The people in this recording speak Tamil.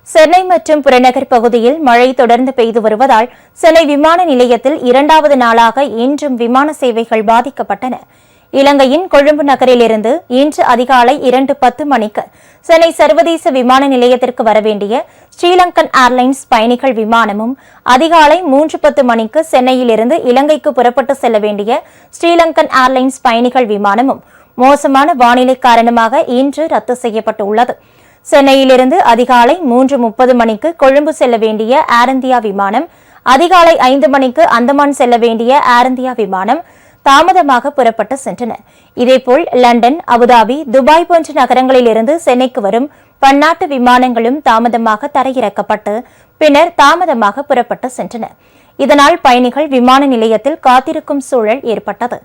சென்னை மற்றும் புறநகர் பகுதியில் மழை தொடர்ந்து பெய்து வருவதால் சென்னை விமான நிலையத்தில் இரண்டாவது நாளாக இன்றும் விமான சேவைகள் பாதிக்கப்பட்டன. இலங்கையின் கொழும்பு நகரிலிருந்து இன்று அதிகாலை 2:10 மணிக்கு சென்னை சர்வதேச விமான நிலையத்திற்கு வரவேண்டிய ஸ்ரீலங்கன் ஏர்லைன்ஸ் பயணிகள் விமானமும், அதிகாலை 3:10 மணிக்கு சென்னையிலிருந்து இலங்கைக்கு புறப்பட்டு செல்ல வேண்டிய ஸ்ரீலங்கன் ஏர்லைன்ஸ் பயணிகள் விமானமும் மோசமான வானிலை காரணமாக இன்று ரத்து செய்யப்பட்டுள்ளது. சென்னையிலிருந்து அதிகாலை 3:30 மணிக்கு கொழும்பு செல்ல வேண்டிய ஏர் இந்தியா விமானம், அதிகாலை 5 மணிக்கு அந்தமான் செல்ல வேண்டிய ஏர் இந்தியா விமானம் தாமதமாக புறப்பட்டு சென்றன. இதேபோல் லண்டன், அபுதாபி, துபாய் போன்ற நகரங்களிலிருந்து சென்னைக்கு வரும் பன்னாட்டு விமானங்களும் தாமதமாக தரையிறக்கப்பட்டு பின்னர் தாமதமாக புறப்பட்டு சென்றன. இதனால் பயணிகள் விமான நிலையத்தில் காத்திருக்கும் சூழல் ஏற்பட்டது.